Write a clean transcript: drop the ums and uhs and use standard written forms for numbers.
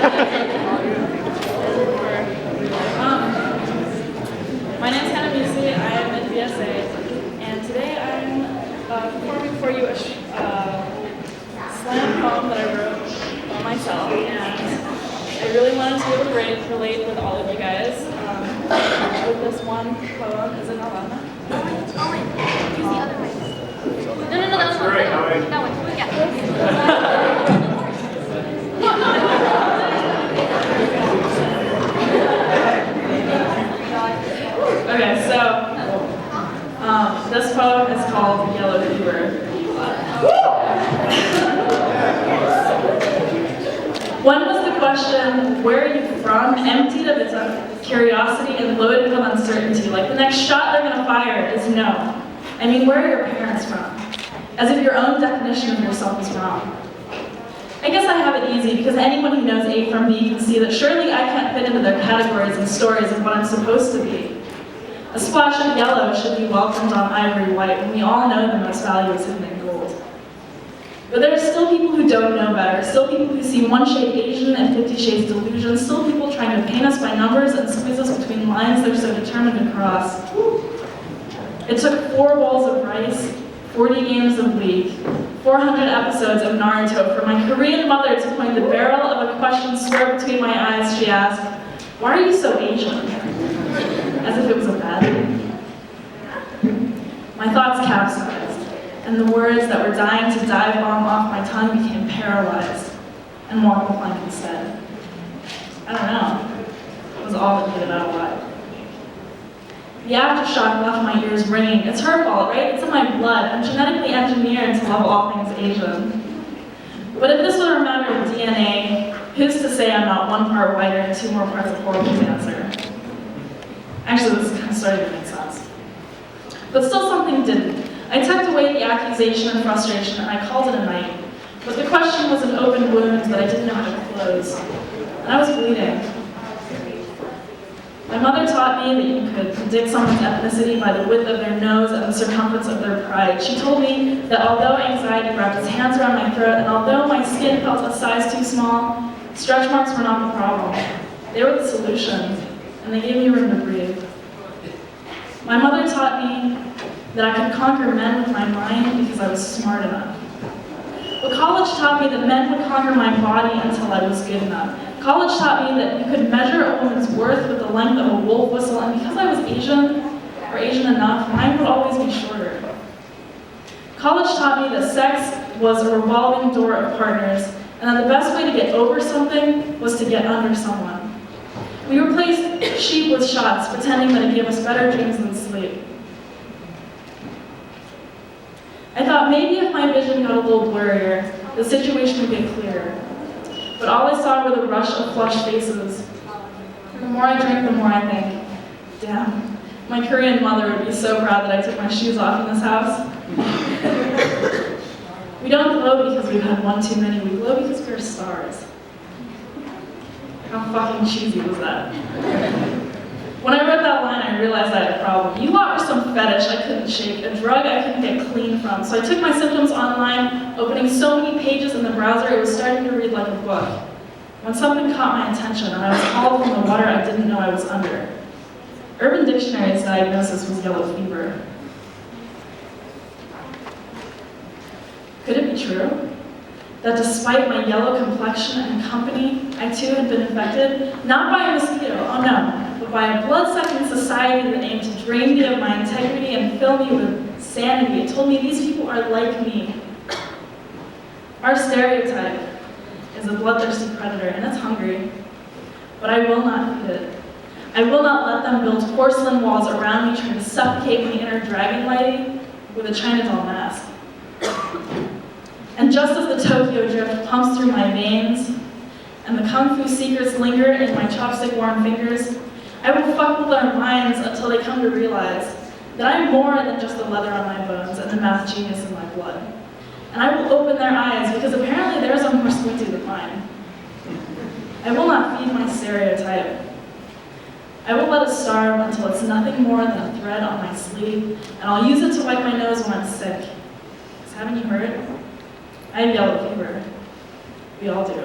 My name's Hannah Mussi. I am in BSA, and today I'm performing for you a slam poem that I wrote by myself, and I really wanted to be able to relate with all of you guys. With this one poem, is it not loud enough? Oh wait, use the other mic. No, that one. Great. That one. Yeah. Okay, so this poem is called Yellow Fever. When was the question, where are you from, emptied of its curiosity and loaded with uncertainty, like the next shot they're going to fire is no. I mean, where are your parents from? As if your own definition of yourself is wrong. I guess I have it easy because anyone who knows A from B can see that surely I can't fit into their categories and stories of what I'm supposed to be. A splash of yellow should be welcomed on ivory white when we all know the most value is hidden in gold. But there are still people who don't know better, still people who see one shade Asian and 50 shades delusion, still people trying to paint us by numbers and squeeze us between lines they're so determined to cross. It took 4 bowls of rice, 40 games of League, 400 episodes of Naruto for my Korean mother to point the barrel of a question square between my eyes. She asked, "Why are you so Asian?" As if it was a bad thing. My thoughts capsized, and the words that were dying to dive bomb off my tongue became paralyzed and walked the plank instead. I don't know. It was all that made it out alive. The aftershock left my ears ringing. It's her fault, right? It's in my blood. I'm genetically engineered to love all things Asian. But if this were a matter of DNA, who's to say I'm not 1 part whiter and 2 more parts of horrible cancer? Actually, this is kind of starting to make sense. But still something didn't. I tucked away the accusation and frustration, and I called it a night. But the question was an open wound that I didn't know how to close. And I was bleeding. My mother taught me that you could predict someone's ethnicity by the width of their nose and the circumference of their pride. She told me that although anxiety wrapped its hands around my throat, and although my skin felt a size too small, stretch marks were not the problem. They were the solution, and they gave me room to breathe. My mother taught me that I could conquer men with my mind because I was smart enough. But college taught me that men would conquer my body until I was good enough. College taught me that you could measure a woman's worth with the length of a wolf whistle, and because I was Asian, or Asian enough, mine would always be shorter. College taught me that sex was a revolving door of partners, and that the best way to get over something was to get under someone. We replaced sheep with shots, pretending that it gave us better dreams than sleep. I thought maybe if my vision got a little blurrier, the situation would get clearer. But all I saw were the rush of flushed faces. And the more I drink, the more I think, damn, my Korean mother would be so proud that I took my shoes off in this house. We don't glow because we've had one too many, we glow because we're stars. How fucking cheesy was that? When I read that line, I realized I had a problem. You lot were some fetish I couldn't shake, a drug I couldn't get clean from. So I took my symptoms online, opening so many pages in the browser, it was starting to read like a book. When something caught my attention, and I was called from the water I didn't know I was under. Urban Dictionary's diagnosis was yellow fever. Could it be true that despite my yellow complexion and company, I too had been infected, not by a mosquito, oh no, but by a blood-sucking society that aimed to drain me of my integrity and fill me with sanity. It told me these people are like me. Our stereotype is a bloodthirsty predator, and it's hungry, but I will not feed it. I will not let them build porcelain walls around me, trying to suffocate my inner dragon lady with a China doll mask. And just as the Tokyo drift pumps through my veins, and the kung fu secrets linger in my chopstick-worn fingers, I will fuck with their minds until they come to realize that I'm more than just the leather on my bones and the math genius in my blood. And I will open their eyes, because apparently theirs are more squinty than mine. I will not feed my stereotype. I will let it starve until it's nothing more than a thread on my sleeve, and I'll use it to wipe my nose when I'm sick. 'Cause haven't you heard? I have yellow fever. We all do.